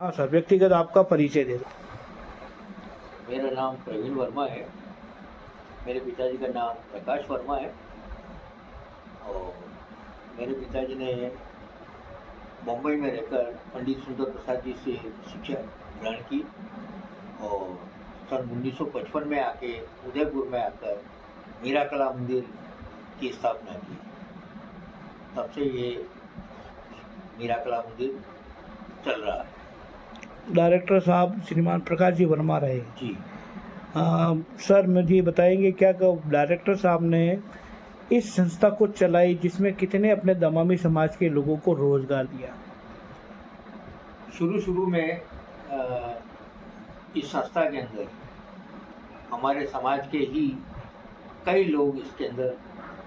हाँ सर, व्यक्तिगत आपका परिचय दे दो। मेरा नाम प्रवीण वर्मा है। मेरे पिताजी का नाम प्रकाश वर्मा है और मेरे पिताजी ने मुंबई में रहकर पंडित सुंदर प्रसाद जी से शिक्षा ग्रहण की और सन 1955 में आके उदयपुर में आकर मीरा कला मंदिर की स्थापना की। तब से ये मीरा कला मंदिर चल रहा है। डायरेक्टर साहब श्रीमान प्रकाश जी वर्मा रहे। जी, सर मुझे बताएंगे क्या डायरेक्टर साहब ने इस संस्था को चलाई जिसमें कितने अपने दमामी समाज के लोगों को रोजगार दिया? शुरू में इस संस्था के अंदर हमारे समाज के ही कई लोग इसके अंदर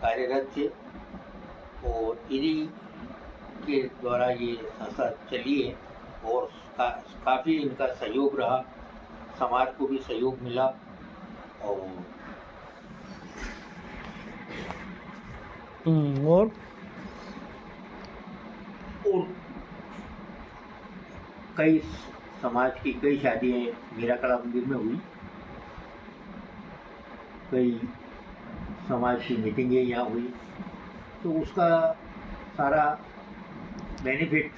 कार्यरत थे और इन्हीं के द्वारा ये संस्था चली है और काफ़ी इनका सहयोग रहा, समाज को भी सहयोग मिला और कई समाज की कई शादियाँ मीरा कला मंदिर में हुई, कई समाज की मीटिंगें यहाँ हुई, तो उसका सारा बेनिफिट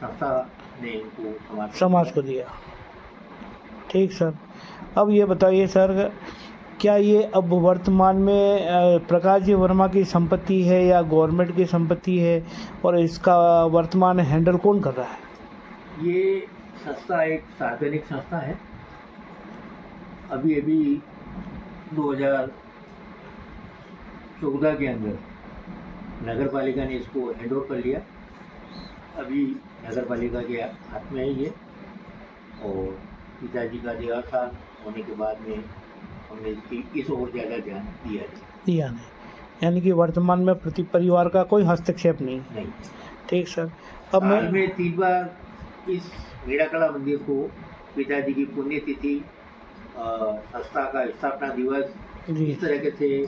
संस्था ने इनको समाज को दिया। ठीक सर, अब ये बताइए सर, क्या ये अब वर्तमान में प्रकाश जी वर्मा की संपत्ति है या गवर्नमेंट की संपत्ति है और इसका वर्तमान हैंडल कौन कर रहा है? ये संस्था एक सार्वजनिक संस्था है। अभी 2014 के अंदर नगर पालिका ने इसको हैंड ओवर कर लिया। अभी नगर पालिका के हाथ में है ये और पिताजी का देहांत होने के बाद में हमने इस ओर ज़्यादा ध्यान दिया नहीं। यानी कि वर्तमान में प्रति परिवार का कोई हस्तक्षेप नहीं। ठीक सर, अब मैं 3 बार इस मीरा कला मंदिर को पिताजी की पुण्यतिथि, संस्था का स्थापना दिवस, इस तरह से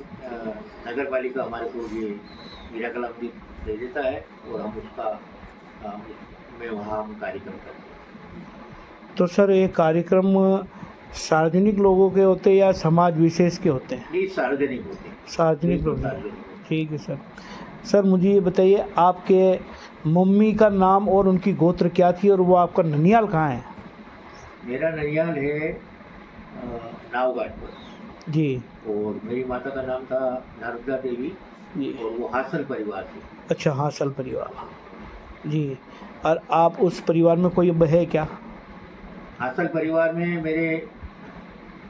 नगर पालिका हमारे को ये मीरा कला मंदिर दे देता है और हम उसका में वहाँ हम कार्यक्रम करते हैं। तो सर ये कार्यक्रम सार्वजनिक लोगों के होते हैं या समाज विशेष के होते हैं? नहीं, सार्वजनिक होते हैं। सार्वजनिक लोग। ठीक है सर। सर मुझे ये बताइए, आपके मम्मी का नाम और उनकी गोत्र क्या थी और वो आपका ननियाल कहाँ है? मेरा ननियाल है नावघाट पर जी, और मेरी माता का नाम था नर्मदा देवी जी, और वो हासल परिवार थी। अच्छा, हासल परिवार जी। और आप उस परिवार में कोई अब है क्या? हासल परिवार में मेरे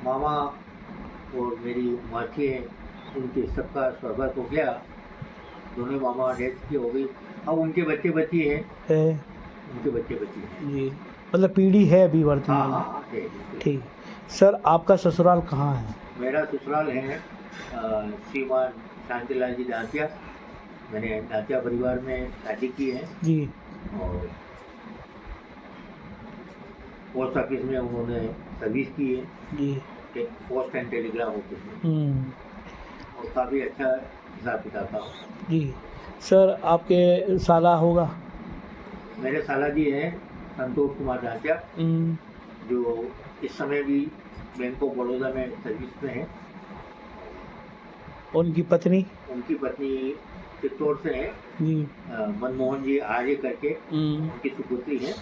मामा और मेरी माची हैं, उनके सबका स्वर्गवास हो गया। दोनों मामा डेथ की हो गई। अब उनके बच्चे बच्ची हैं। उनके बच्चे बच्ची हैं जी, मतलब पीढ़ी है अभी वर्तमान में। हाँ, ठीक। सर आपका ससुराल कहाँ है? मेरा ससुराल है श्रीमान शांतिलाल जी दांतिया। मैंने दांतिया परिवार में शादी की है जी और पोस्ट ऑफिस में उन्होंने सर्विस की है जी, पोस्ट एंड टेलीग्राफ ऑफिस में, और काफ़ी अच्छा हिसाब किताब था जी। सर आपके साला होगा? मेरे साला जी हैं संतोष कुमार दांतिया, जो इस समय भी बैंक ऑफ बड़ौदा में सर्विस में है। उनकी पत्नी? उनकी पत्नी चित्तौड़ से है जी, मनमोहन जी आर्य करके, उनकी सुपुत्री है।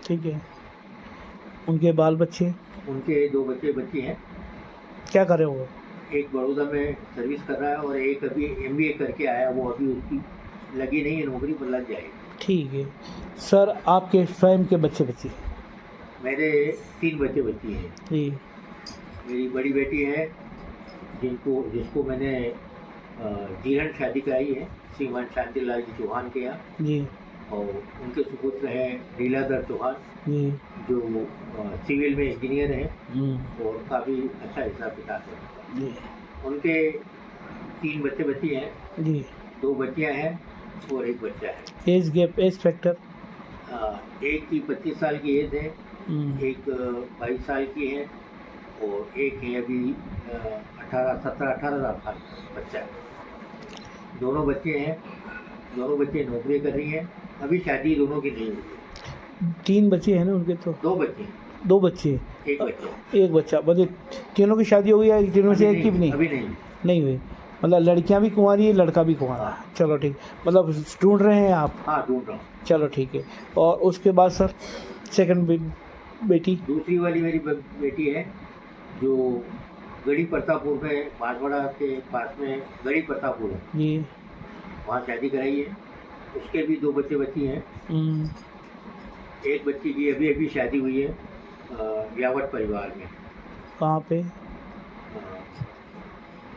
ठीक है। उनके बाल बच्चे? उनके 2 बच्चे बच्ची हैं। क्या करे वो? एक बड़ौदा में सर्विस कर रहा है और एक अभी MBA करके आया, वो अभी उसकी लगी नहीं है नौकरी, पर लग जाएगी। ठीक है। सर आपके स्वयं के बच्चे बच्ची? मेरे 3 बच्चे बच्ची हैं जी। मेरी बड़ी बेटी है जिसको मैंने जीरण शादी कराई है श्रीमान शांतिलाल जी चौहान के यहाँ जी, और उनके सुपुत्र हैं लीलाधर चौहान जी, जो सिविल में इंजीनियर हैं और काफ़ी अच्छा हिसाब किताब है जी। उनके 3 बच्चे बच्ची हैं जी, 2 बच्चियां हैं और 1 बच्चा है। Age gap, age factor? एक की 25 साल की एज है, एक 22 साल की है और एक है अभी 17-18 साल बच्चा है। दोनों बच्चे हैं, दोनों बच्चे नौकरी कर रही हैं। अभी शादी दोनों की नहीं हुई है। 3 बच्चे हैं ना उनके तो? 2 बच्चे, 2 बच्चे, एक बच्चा। एक बच्चा, मतलब तीनों की शादी हो गई या तीनों में से एक की भी नहीं? अभी नहीं। नहीं हुई, मतलब लड़कियां भी कुंवारी है, लड़का भी कुंवारा है। चलो ठीक, मतलब ढूंढ रहे हैं आप? हाँ, ढूंढ रहा हूँ। चलो ठीक है। और उसके बाद सर सेकंड बेटी? दूसरी वाली मेरी बेटी है, जो गढ़ी प्रतापपुर में, बांसवाड़ा के पास में गढ़ी प्रतापपुर है, जी। वहाँ शादी कराई है। उसके भी 2 बच्चे बच्ची हैं। एक बच्ची की अभी अभी शादी हुई है ब्यावट परिवार में। कहाँ पे?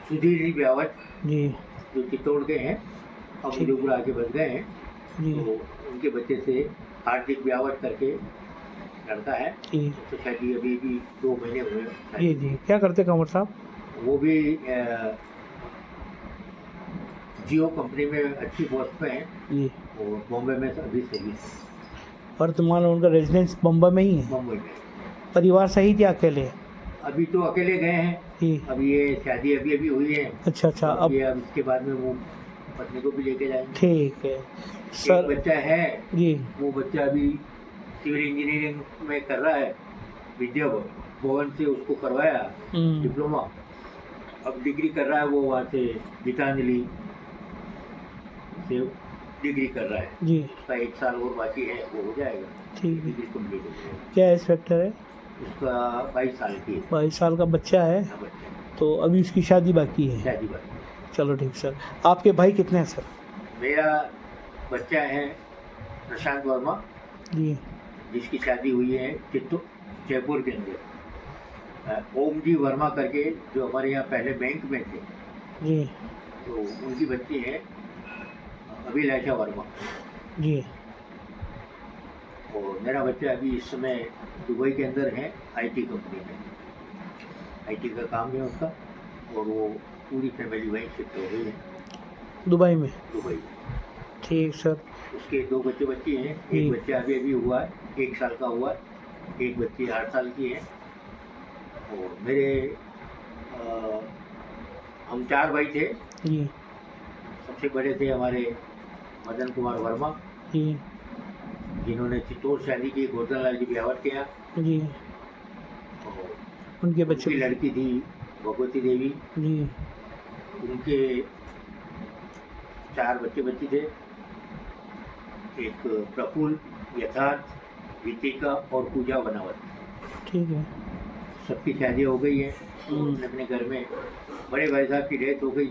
सुधीर जी ब्यावट, जी जो चित्तौड़ के हैं, अब ठीक। मुजफ्फरपुर आके बस गए हैं। जी तो उनके बच्चे से हार्दिक ब्यावट करके लड़का है, जी तो शादी अभी भी 2 महीने हुए हैं। जी जी। क्या करते कंवर साहब? वो भी जियो कंपनी में अच्छी पोस्ट पे हैं, जी। और बॉम्बे में अभी सर्विस, वर्तमान उनका रेजिडेंस बम्बई में ही है? मुंबई में। परिवार सही थे अकेले? अभी तो अकेले गए हैं, जी। अभी ये शादी अभी अभी हुई है। अच्छा अच्छा। अब अब ये अब इसके बाद में वो पत्नी को भी लेके जाएंगे। ठीक है एक सर। बच्चा है, जी वो बच्चा अभी सिविल इंजीनियरिंग में कर रहा है, विद्या भवन से उसको करवाया डिप्लोमा, अब डिग्री कर रहा है वो वहाँ से गीतांजलि से डिग्री कर रहा है। जी उसका 1 साल और बाकी है, वो हो जाएगा, ठीक है। डिग्री कंप्लीट हो जाएगी। क्या इंस्पेक्टर है? उसका 22 साल की है। 22 साल का बच्चा है, हाँ, बच्चा तो अभी उसकी शादी बाकी है? शादी बात। चलो ठीक सर। आपके भाई कितने हैं सर? मेरा बच्चा है प्रशांत वर्मा, जी जिसकी शादी हुई है चित्तौड़ जयपुर के अंदर। ओम जी वर्मा करके, जो हमारे यहाँ पहले बैंक में थे, जी तो उनकी बच्ची है अभिलाषा वर्मा। जी। और मेरा बच्चा अभी इस समय दुबई के अंदर है, आईटी कंपनी में, आईटी का काम है उसका, और वो पूरी फैमिली वहीं शिफ्ट हो गई है दुबई में? दुबई। ठीक सर। उसके 2 बच्चे बच्ची हैं, एक बच्चा अभी अभी हुआ है, 1 साल का हुआ है, एक बच्ची 8 साल की है। और मेरे हम 4 भाई थे। जी सबसे बड़े थे हमारे मदन कुमार वर्मा, जी जिन्होंने चित्तौड़ शादी की, गोवर्धन लाल जी ब्यावट किया। जी। और उनके उनकी बच्चे? लड़की थी भगवती देवी, जी उनके 4 बच्चे बच्ची थे, एक प्रफुल्ल, यथार्थ, गीतिका और पूजा बनावत। ठीक है। सबकी शादी हो गई है, अपने अपने घर में। बड़े भाई साहब की डेथ हो गई,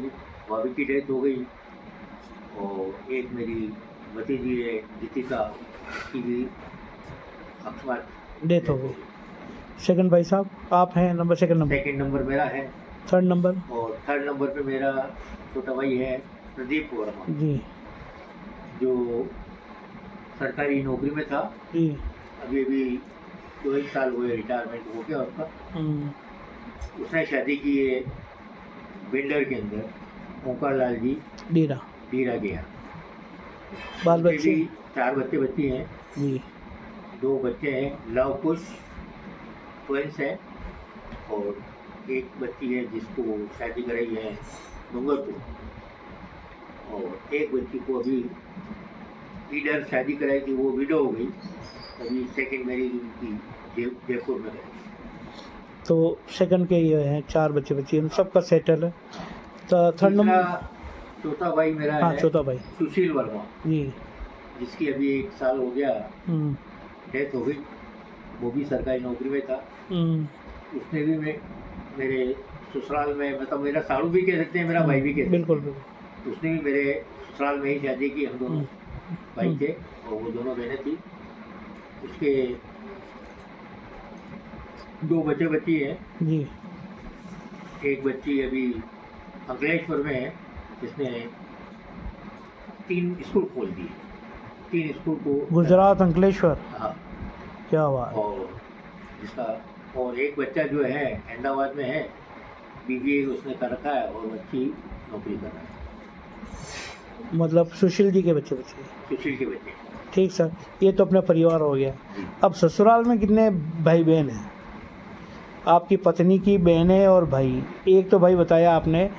भाभी की डेथ हो गई, और एक मेरी भतीजी है गीतिका, की भी अकस्मात डेथ हो गई। सेकंड भाई साहब आप हैं number? Second number? Second number मेरा है, थर्ड नंबर? और थर्ड नंबर पे मेरा छोटा भाई है प्रदीप वर्मा, जी जो सरकारी नौकरी में था, जी। अभी अभी 2-1 साल हुए रिटायरमेंट हो गया उसका। उसने शादी की है बिल्डर के अंदर, ओंकार लाल जी डीरा। डीरा गया। बाल उसके बच्चे? भी 4 बच्चे बच्ची हैं, जी 2 बच्चे हैं, लव कुश ट्विंस है, और एक बच्ची है जिसको शादी कराई है डूंगरपुर, और एक बच्ची को अभी इधर शादी कराई थी, वो विडो हो गई, अभी सेकंड मैरिज उनकी जयपुर में गई। तो सेकंड के ये हैं 4 बच्चे बच्चे, उन सबका सेटल है। तो थर्ड तीसरा नंबर? चौथा भाई मेरा हाँ है चौथा भाई। सुशील वर्मा, जी जिसकी अभी 1 साल हो गया डेथ हो गई, वो भी सरकारी नौकरी में था। उसने भी मेरे ससुराल में, मतलब मेरा साड़ू भी कह सकते हैं, मेरा भाई भी कह सकते हैं। बिल्कुल बिल्कुल। उसने भी मेरे ससुराल में ही शादी की, हम दोनों भाई थे, और वो दोनों बहनें थी। उसके 2 बच्चे बच्ची हैं, जी एक बच्ची अभी अंकलेश्वर में है, जिसने 3 स्कूल खोल दिए, 3 स्कूल को। गुजरात अंकलेश्वर? हाँ। क्या बात। और जिसका, और एक बच्चा जो है अहमदाबाद में है, बीबीए उसने कर रखा है, और अच्छी नौकरी कर रहा है। मतलब सुशील जी के बच्चे बच्चे? सुशील के बच्चे। ठीक सर, ये तो अपना परिवार हो गया। जी। अब ससुराल में कितने भाई बहन हैं? आपकी पत्नी की बहनें और भाई, एक तो भाई बताया आपने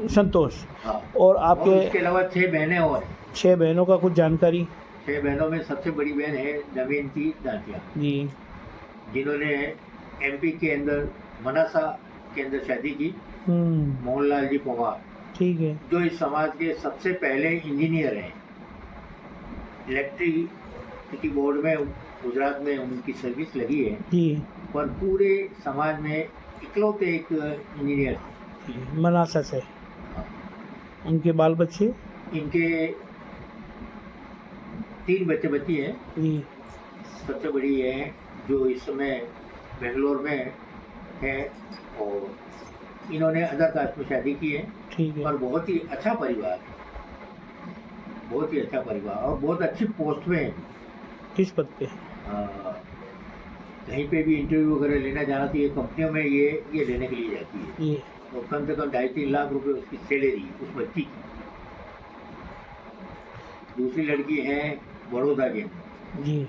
संतोष, हाँ। और आपके इसके अलावा 6 बहनें और हैं। 6 बहनों का कुछ जानकारी? 6 बहनों में सबसे बड़ी बहन है दमयंती दातिया, जी जिन्होंने एमपी के अंदर मनासा के अंदर शादी की। मोहनलाल जी पवार, ठीक है जो इस समाज के सबसे पहले इंजीनियर हैं। इलेक्ट्रिसिटी बोर्ड में गुजरात में उनकी सर्विस लगी है, जी पर पूरे समाज में इकलौते एक इंजीनियर थे। मनासा से। उनके बाल बच्चे? इनके 3 बच्चे बच्ची हैं। जी सबसे बड़ी है जो इस समय बेंगलोर में है, और इन्होंने अदर कास्ट में शादी की है। ठीक है। और बहुत ही अच्छा परिवार है, बहुत ही अच्छा परिवार, और बहुत अच्छी पोस्ट में है। किस पद पे? कहीं पे भी इंटरव्यू वगैरह लेना जाना तो ये कंपनियों में ये लेने के लिए जाती है। ये और कम से कम 2.5-3 लाख रुपए उसकी सैलरी उस बच्ची की। दूसरी लड़की है बड़ौदा के, जी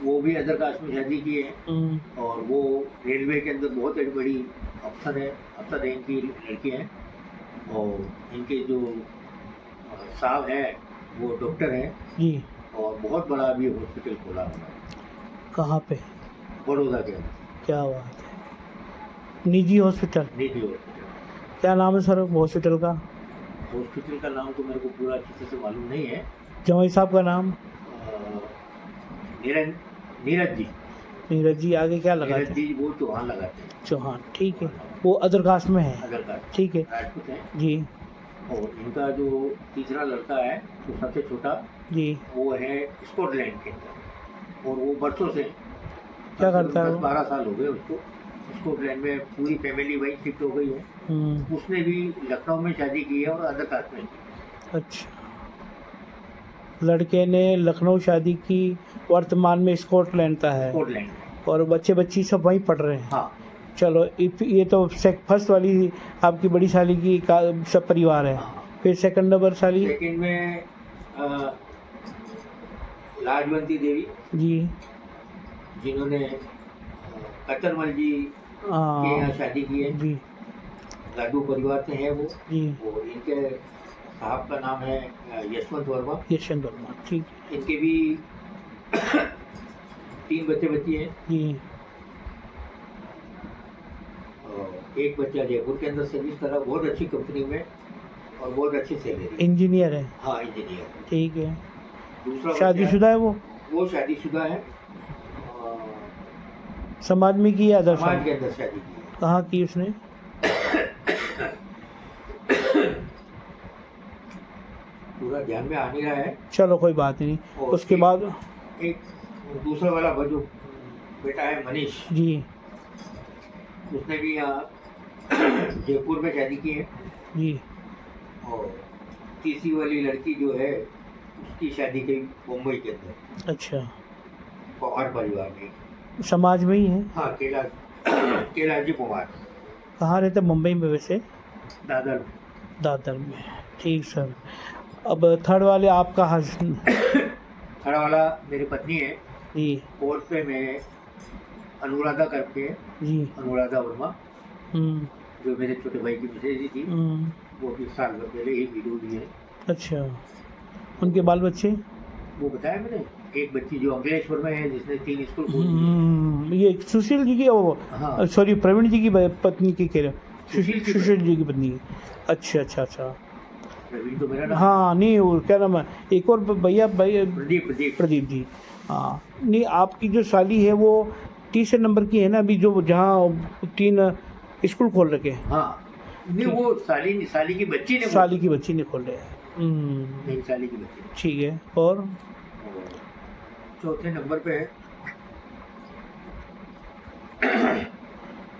वो भी अदर कास्ट में शादी की है, और वो रेलवे के अंदर बहुत बड़ी अफसर है, अफसर है इनकी लड़की है। और इनके जो साहब हैं वो डॉक्टर हैं, जी। और बहुत बड़ा अभी हॉस्पिटल खोला हुआ है। कहाँ पे? बड़ौदा के अंदर। क्या बात है। निजी हॉस्पिटल? निजी हॉस्पिटल। क्या नाम है सर हॉस्पिटल का? हॉस्पिटल का नाम तो मेरे को पूरा अच्छे से मालूम नहीं है। जवाई साहब का नाम? नीरज जी। नीरज जी। आगे क्या लगाते नीरज जी वो चौहान लगाते हैं। चौहान, ठीक है। वो अदर कास्ट में है? अदर कास्ट, ठीक है राजपूत हैं। जी और इनका जो तीसरा लड़का है जो सबसे छोटा, जी। वो है स्कॉटलैंड के अंदर, और वो बरसों से क्या करता है वो? 10-12 साल हो गए उसको। स्कॉटलैंड में पूरी फैमिली वहीं शिफ्ट हो गई है। उसने भी लखनऊ में शादी की है और अदर कास्ट में की। अच्छा, लड़के ने लखनऊ शादी की, वर्तमान में स्कॉटलैंड का है, स्कॉटलैंड में। और बच्चे बच्ची सब वहीं पढ़ रहे हैं। हाँ। चलो ये तो फर्स्ट वाली आपकी बड़ी साली की का सब परिवार है। हाँ। फिर सेकंड नंबर साली? सेकंड में लाजवंती देवी जी, जिन्होंने कचरमल जी के यहाँ शादी की है। जी लाडू परिवार से है वो। जी। और इनके साहब का नाम है यशवंत वर्मा। यशवंत वर्मा, ठीक है। इनके भी 3 बच्चे बच्ची हैं। जी। और एक बच्चा जयपुर के अंदर सर्विस करा, बहुत अच्छी कंपनी में, और बहुत अच्छी सैलरी। इंजीनियर है? हाँ, इंजीनियर। ठीक है। दूसरा शादीशुदा है वो? वो शादीशुदा है। समाज में की या अदर? समाज के अंदर शादी की है। कहाँ की उसने? पूरा ध्यान में आ नहीं रहा है। चलो कोई बात नहीं। उसके बाद एक दूसरा वाला जो बेटा है मनीष जी, उसने भी यहाँ जयपुर में शादी की है। जी। और तीसरी वाली लड़की जो है उसकी शादी की मुंबई के अंदर। अच्छा, पवार परिवार में। समाज में ही है? हाँ, कैलाश जी पवार। कहाँ रहते? मुंबई में वैसे? दादर। दादर में, ठीक सर। अब थर्ड वाले आपका हस्बैंड? थर्ड वाला मेरी पत्नी है जी। फोर्थ पे मैं अनुराधा करके है, जी। अनुराधा वर्मा, जो मेरे छोटे भाई की मिसेज थी। वो भी साल भर पहले ही विडो भी है। अच्छा, उनके बाल बच्चे? वो बताया मैंने, एक बच्ची जो अंकलेश्वर में है जिसने 3 स्कूल खोल दिए। ये सुशील जी की, वो हाँ। सॉरी प्रवीण जी की पत्नी की कह रहे हो? सुशील जी की पत्नी। अच्छा अच्छा अच्छा। प्रवीण तो मेरा नाम। हाँ, नहीं वो क्या नाम है, एक और भैया प्रदीप जी। हाँ, नहीं आपकी जो साली है वो तीसरे नंबर की है ना अभी, जो जहाँ 3 स्कूल खोल रखे हैं। हाँ, नहीं वो साली की बच्ची ने खोल रहे हैं। मेरी साली की बच्ची। ठीक है। और चौथे नंबर पे है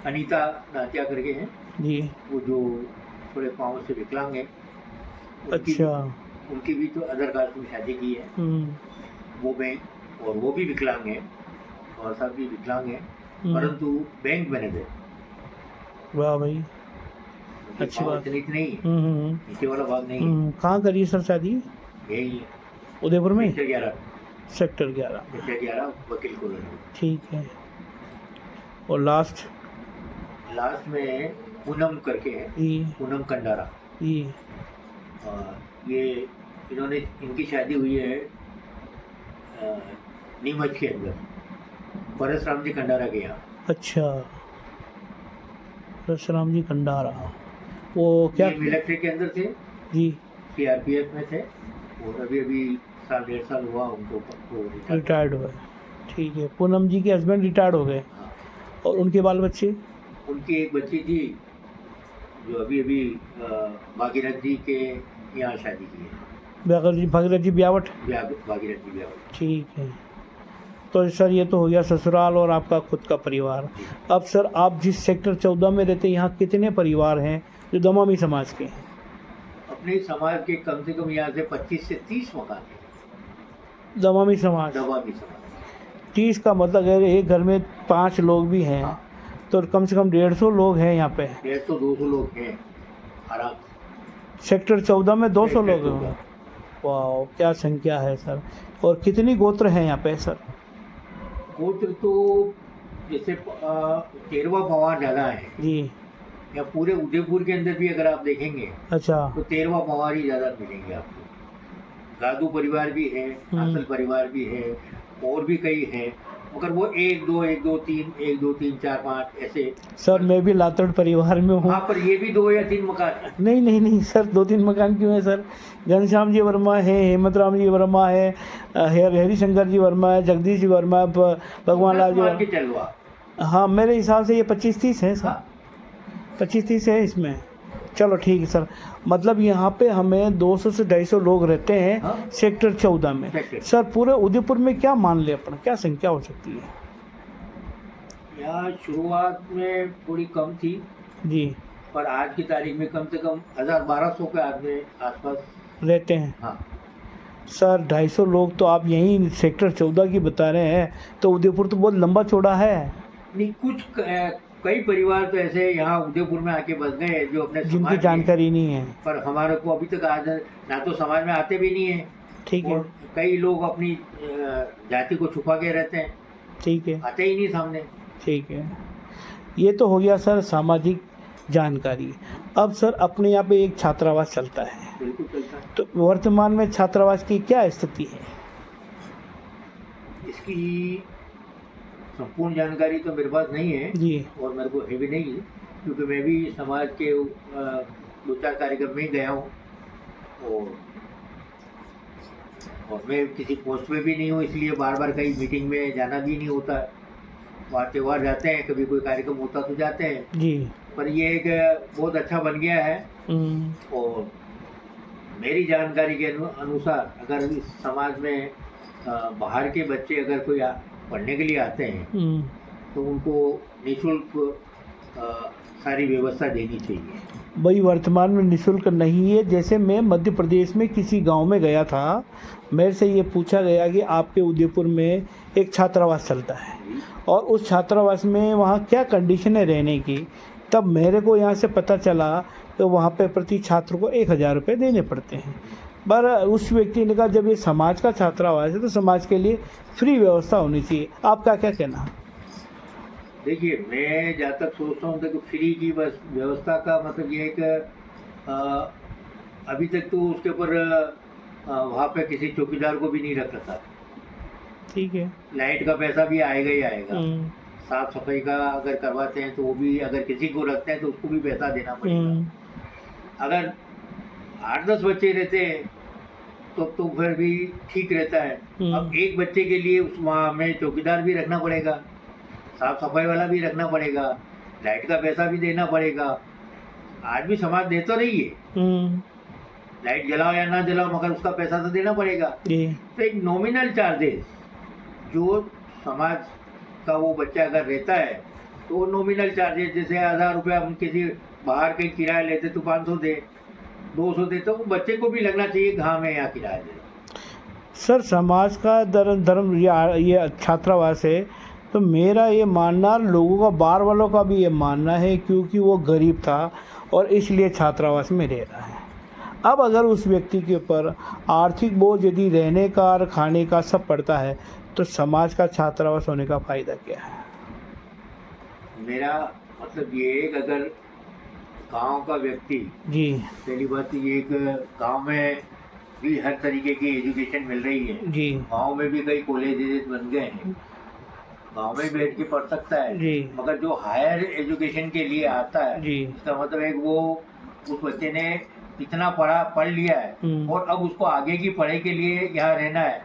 अनीता नात्या करके हैं जी। वो जो थोड़े पाँव से विकलांग है। अच्छा। उनकी भी तो अदर कास्ट में शादी की है। वो बैंक, और वो भी विकलांग है, और सब भी विकलांग है, परंतु बैंक मैनेजर। वाह भाई, अच्छी बात। इतनी नीचे वाला भाग नहीं है। कहाँ करी सर शादी? यही है, उदयपुर में? सेक्टर 11 वकील कॉलोनी। ठीक है। और लास्ट में पूनम करके है, पूनम कंडारा। ये इन्होंने, इनकी शादी हुई है नीमच के अंदर परसराम जी खंडारा के यहाँ। अच्छा, परशुराम जी कंडारा, वो क्या? ये मिलिट्री के अंदर थे, जी, सीआरपीएफ में थे, और अभी अभी साल 1.5 साल हुआ उनको रिटायर्ड हुए। ठीक है, पूनम जी के हस्बैंड रिटायर्ड हो गए। हाँ। और उनके बाल बच्चे? उनकी एक बच्ची थी जो अभी अभी भागीरथ जी के यहाँ शादी की है, भागीरथ जी ब्यावट। भागीरथ जी ब्यावट। ठीक है, तो सर ये तो हो गया ससुराल और आपका खुद का परिवार। अब सर आप जिस सेक्टर 14 में रहते हैं, यहाँ कितने परिवार हैं जो दमामी समाज के हैं? अपने समाज के कम से कम यहाँ से 25 से 30 मकान हैं। दमामी समाज? दमामी समाज 30 का मतलब अगर एक घर में 5 लोग भी हैं, हाँ। तो कम से कम 150 लोग हैं यहाँ पे। 150-200 लोग हैं आराम। सेक्टर 14 में 200 सेक्टर लोग 14। हैं। वाह, क्या संख्या है सर। और कितनी गोत्र हैं यहाँ पे सर? गोत्र तो जैसे 13वां पवार ज़्यादा है, जी। या पूरे उदयपुर के अंदर भी अगर आप देखेंगे अच्छा। तो 13वां पवार ही ज़्यादा मिलेंगे आपको। गादू परिवार भी है, हासल परिवार भी है, और भी कई हैं, मगर वो 1 2 1 2 3 1 2 3 4 5 ऐसे। सर मैं भी लातड़ परिवार में हूँ। हाँ, पर ये भी 2 या 3 मकान हैं। नहीं नहीं नहीं सर, 2-3 मकान क्यों है सर? घनश्याम जी वर्मा है, हेमंत राम जी वर्मा है, हरिशंकर जी वर्मा है, जगदीश जी वर्मा है, भगवान लाल जी के वर्मा। चलवा। हाँ, मेरे हिसाब से ये 25-30 है सर। हाँ। 25-30 है इसमें। चलो ठीक है सर, मतलब यहाँ पे हमें 200 से 250 लोग रहते हैं। हाँ। सेक्टर 14 में। सेक्टर। सर पूरे उदयपुर में क्या मान ले अपना, क्या संख्या हो सकती है? यहाँ शुरुआत में थोड़ी कम थी जी। पर आज की तारीख में कम से कम 1000-1200 के आदमी आसपास रहते हैं। हाँ। सर 250 लोग तो आप यहीं सेक्टर 14 की बता रहे हैं, तो उदयपुर तो बहुत लंबा चौड़ा है। नहीं, कुछ कई परिवार तो ऐसे यहाँ उदयपुर में आके बस गए हैं जो अपने जिनकी समाज के, जानकारी नहीं है। पर हमारे को अभी तक आज ना तो समाज में आते भी नहीं है। ठीक है। और कई लोग अपनी जाति को छुपा के रहते हैं, ठीक है। आते ही नहीं सामने। ठीक है, ये तो हो गया सर सामाजिक जानकारी। अब सर अपने यहाँ पे एक छात्रावास चलता है, बिल्कुल चलता है। तो वर्तमान में छात्रावास की क्या स्थिति है? इसकी संपूर्ण जानकारी तो मेरे पास नहीं है जी। और मेरे को है भी नहीं, क्योंकि मैं भी समाज के 2-4 कार्यक्रम में ही गया हूँ, और मैं किसी पोस्ट में भी नहीं हूँ, इसलिए बार बार कहीं मीटिंग में जाना भी नहीं होता है। बार त्योहार जाते हैं, कभी कोई कार्यक्रम होता तो जाते हैं जी। पर ये एक बहुत अच्छा बन गया है। और मेरी जानकारी के अनुसार अगर इस समाज में बाहर के बच्चे अगर कोई पढ़ने के लिए आते हैं तो उनको निःशुल्क सारी व्यवस्था देनी चाहिए। भाई वर्तमान में निःशुल्क नहीं है। जैसे मैं मध्य प्रदेश में किसी गांव में गया था, मेरे से ये पूछा गया कि आपके उदयपुर में एक छात्रावास चलता है और उस छात्रावास में वहाँ क्या कंडीशन है रहने की, तब मेरे को यहाँ से पता चला तो वहाँ पे प्रति छात्र को 1000 रुपये देने पड़ते हैं। पर उस व्यक्ति ने कहा जब ये समाज का छात्रावास है तो समाज के लिए फ्री व्यवस्था होनी चाहिए। आपका क्या कहना? देखिए, मैं जहाँ तक सोचता हूँ तो फ्री की बस व्यवस्था का मतलब ये है कि अभी तक तो उसके ऊपर वहाँ पे किसी चौकीदार को भी नहीं रख रखा। ठीक है। लाइट का पैसा भी आएगा ही आएगा। साफ सफाई का अगर करवाते हैं तो वो भी, अगर किसी को रखते हैं तो उसको भी पैसा देना पड़ेगा। अगर 8-10 बच्चे रहते हैं तो फिर भी ठीक रहता है। अब एक बच्चे के लिए उस वहाँ में चौकीदार भी रखना पड़ेगा, साफ सफाई वाला भी रखना पड़ेगा, लाइट का पैसा भी देना पड़ेगा। आज भी समाज दे तो रही है, लाइट जलाओ या ना जलाओ मगर उसका पैसा तो देना पड़ेगा। तो एक नॉमिनल चार्जेस जो समाज का वो बच्चा अगर रहता है तो वो नॉमिनल चार्जेस, जैसे 1000 रुपया हम किसी बाहर कहीं किराया लेते तो 500 दे, 200 दे, तो बच्चे को भी लगना चाहिए कि हाँ मैं यहाँ किराया दे रहा हूँ। सर समाज का धर्म ये छात्रावास है, तो मेरा ये मानना, लोगों का बाहर वालों का भी ये मानना है क्योंकि वो गरीब था और इसलिए छात्रावास में रह रहा है। अब अगर उस व्यक्ति के ऊपर आर्थिक बोझ यदि रहने का और खाने का सब पड़ता है तो समाज का छात्रावास होने का फ़ायदा क्या है? मेरा मतलब ये है कि अगर गांव का व्यक्ति, जी, पहली बात ये एक गांव में भी हर तरीके की एजुकेशन मिल रही है। जी गांव में भी कई कॉलेजेस बन गए हैं, गांव में बैठ के पढ़ सकता है। जी मगर जो हायर एजुकेशन के लिए आता है, जी इसका मतलब है कि वो उस बच्चे ने इतना पढ़ लिया है और अब उसको आगे की पढ़ाई के लिए यहाँ रहना है।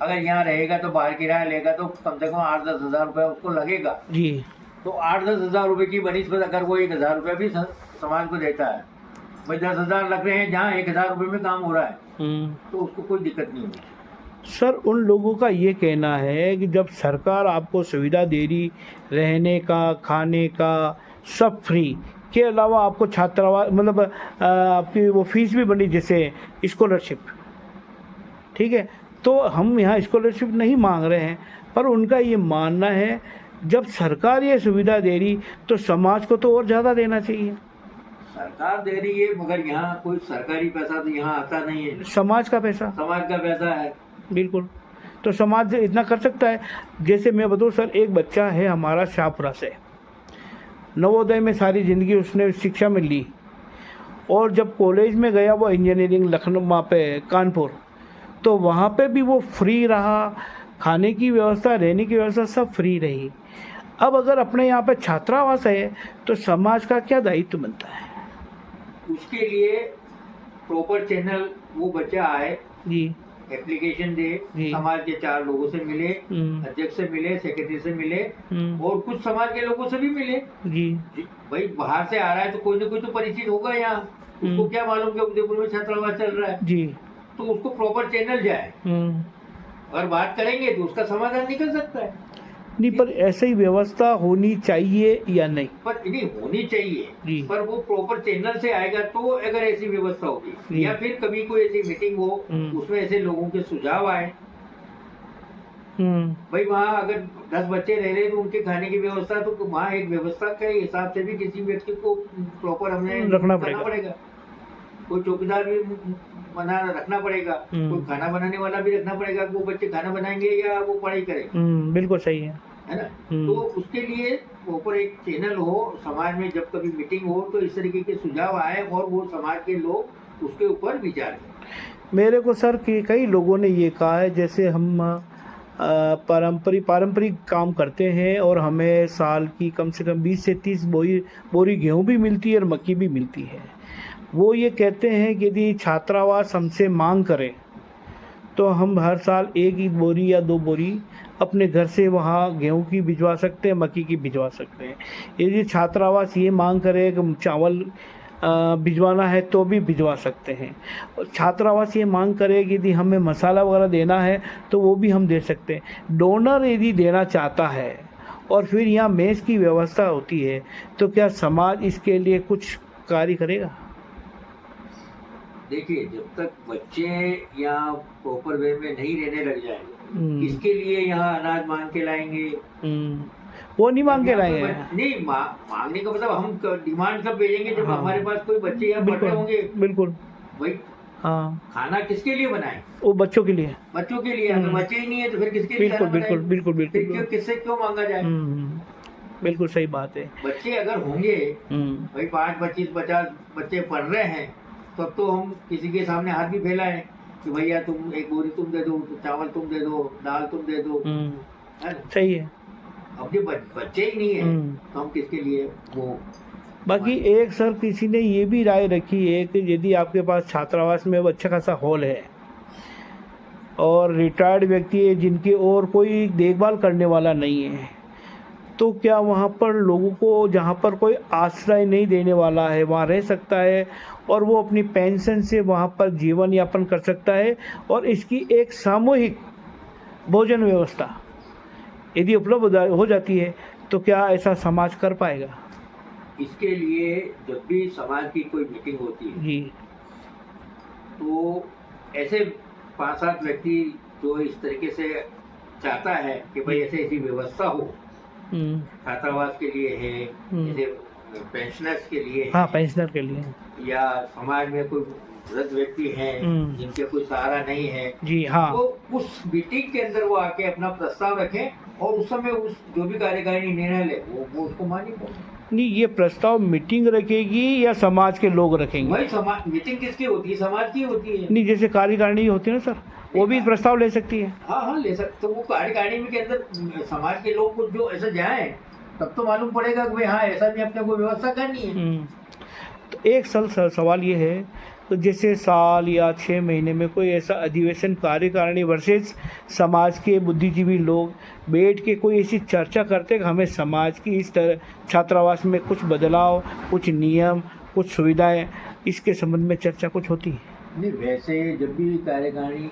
अगर यहाँ रहेगा तो बाहर किराया लेगा तो कम से कम 8-10 हज़ार रुपया उसको लगेगा। जी तो 8-10 हज़ार रुपये की बनिस्बत अगर वो 1,000 रुपया भी समाज को देता है, भाई 10 हज़ार लग रहे हैं जहाँ 1,000 रुपये में काम हो रहा है, तो उसको कोई दिक्कत नहीं होगी। सर उन लोगों का ये कहना है कि जब सरकार आपको सुविधा दे रही, रहने का, खाने का, सब फ्री के अलावा आपको छात्रावास मतलब आपकी वो फीस भी बनी, जैसे स्कॉलरशिप, ठीक है, तो हम यहाँ स्कॉलरशिप नहीं मांग रहे हैं, पर उनका ये मानना है जब सरकार ये सुविधा दे रही तो समाज को तो और ज़्यादा देना चाहिए। सरकार दे रही है मगर यहाँ कोई सरकारी पैसा तो यहाँ आता नहीं है, समाज का पैसा, समाज का पैसा है। बिल्कुल, तो समाज इतना कर सकता है। जैसे मैं बताऊँ सर, एक बच्चा है हमारा शाहपुरा से, नवोदय में सारी ज़िंदगी उसने शिक्षा में ली, और जब कॉलेज में गया वो इंजीनियरिंग लखनऊ वहाँ पे कानपुर, तो वहाँ पे भी वो फ्री रहा, खाने की व्यवस्था, रहने की व्यवस्था सब फ्री रही। अब अगर अपने यहाँ पे छात्रावास है तो समाज का क्या दायित्व बनता है? उसके लिए प्रॉपर चैनल, वो बच्चा आए, जी एप्लीकेशन दे, जी। समाज के 4 लोगों से मिले, अध्यक्ष से मिले, सेक्रेटरी से मिले और कुछ समाज के लोगों से भी मिले। जी भाई बाहर से आ रहा है तो कोई ना कोई तो परिचित होगा यहाँ, उसको क्या मालूम कि उदयपुर में छात्रावास चल रहा है, जी, तो उसको प्रॉपर चैनल जाए, अगर बात करेंगे तो उसका समाधान निकल सकता है। नहीं, पर ऐसी व्यवस्था होनी चाहिए या नहीं? पर नहीं होनी जी। चाहिए, पर वो प्रॉपर चैनल से आएगा तो अगर ऐसी व्यवस्था होगी, या फिर कभी कोई ऐसी मीटिंग हो उसमें ऐसे लोगों के सुझाव आए। भाई वहाँ अगर 10 बच्चे रह रहे तो उनके खाने की व्यवस्था, तो वहाँ एक व्यवस्था के हिसाब से भी किसी व्यक्ति को प्रॉपर हमें रखना पड़ेगा। कोई चौकीदार भी रखना पड़ेगा, कोई खाना बनाने वाला भी रखना पड़ेगा, वो बच्चे खाना बनाएंगे या वो पढ़ाई करेंगे। बिल्कुल सही है ना? तो उसके लिए ऊपर एक चैनल हो, समाज में जब कभी मीटिंग हो तो इस तरीके के सुझाव आए और वो समाज के लोग उसके ऊपर विचार करें। मेरे को सर कि कई लोगों ने ये कहा है, जैसे हम पारंपरिक काम करते हैं और हमें साल की कम से कम 20 से 30 बोरी गेहूँ भी मिलती है और मक्की भी मिलती है। वो ये कहते हैं कि यदि छात्रावास हमसे मांग करें तो हम हर साल 1 बोरी या 2 बोरी अपने घर से वहाँ गेहूं की भिजवा सकते हैं, मक्की की भिजवा सकते हैं। यदि छात्रावास ये मांग करे कि चावल भिजवाना है तो भी भिजवा सकते हैं। छात्रावास ये मांग करे कि यदि हमें मसाला वगैरह देना है तो वो भी हम दे सकते हैं। डोनर यदि देना चाहता है और फिर यहाँ मेस की व्यवस्था होती है तो क्या समाज इसके लिए कुछ कार्य करेगा? देखिए, जब तक बच्चे यहाँ प्रॉपर वे में नहीं रहने लग जाएंगे, किसके लिए यहाँ अनाज मांग के लाएंगे? वो नहीं मांग के लाएंगे। नहीं, मांगने का मतलब हम डिमांड कब भेजेंगे जब हमारे पास कोई बच्चे यहाँ पढ़ रहे होंगे। बिल्कुल भाई हाँ, खाना किसके लिए बनाए? वो बच्चों के लिए। बच्चों के लिए। अगर बच्चे ही नहीं है तो फिर किसके लिए? बिल्कुल किससे क्यों मांगा जाए? बिल्कुल सही बात है। बच्चे अगर होंगे, भाई 5, 25, 50 बच्चे पढ़ रहे हैं, तब तो हम किसी के सामने हाथ भी फैलाएं कि भैया तुम 1 बोरी तुम दे दो, चावल तुम दे दो, दाल तुम दे दो, है ना? सही है। अब ये बच्चे ही नहीं है तो हम किसके लिए वो? बाकी एक सर किसी ने ये भी राय रखी है कि यदि आपके पास छात्रावास में अच्छा खासा हॉल है और रिटायर्ड व्यक्ति है जिनकी और कोई देखभाल करने वाला नहीं है, तो क्या वहाँ पर लोगों को, जहाँ पर कोई आश्रय नहीं देने वाला है, वहाँ रह सकता है और वो अपनी पेंशन से वहाँ पर जीवन यापन कर सकता है। और इसकी एक सामूहिक भोजन व्यवस्था यदि उपलब्ध हो जाती है तो क्या ऐसा समाज कर पाएगा? इसके लिए जब भी समाज की कोई मीटिंग होती है जी, तो ऐसे 5-7 व्यक्ति जो इस तरीके से चाहता है कि भाई ऐसी व्यवस्था हो, छात्रावास के लिए है, जैसे पेंशनर्स के लिए, हाँ पेंशनर के लिए, या समाज में कोई वृद्ध व्यक्ति हैं जिनके कोई सहारा नहीं है, जी हाँ, तो उस मीटिंग के अंदर वो आके अपना प्रस्ताव रखें और उस समय उस जो भी कार्यकारिणी निर्णय ले वो उसको मान्य करें। नहीं, ये प्रस्ताव मीटिंग रखेगी या समाज के लोग रखेंगे? वही समाज मीटिंग किसकी होती है? समाज की होती है। नहीं, जैसे कार्यकारिणी होती है ना सर, वो भी प्रस्ताव ले सकती है। हाँ हाँ ले सकते। तो वो कार्यकारिणी के अंदर समाज के लोग कुछ जो ऐसा जाए तब तो मालूम पड़ेगा कि भाई हाँ ऐसा भी अपने को व्यवस्था करनी है। तो एक सवाल ये है, तो जैसे साल या 6 महीने में कोई ऐसा अधिवेशन कार्यकारिणी वर्सेस समाज के बुद्धिजीवी लोग बैठ के कोई ऐसी चर्चा करते कि हमें समाज की इस तरह छात्रावास में कुछ बदलाव, कुछ नियम, कुछ सुविधाएं, इसके संबंध में चर्चा कुछ होती है? नहीं, वैसे जब भी कार्यकारिणी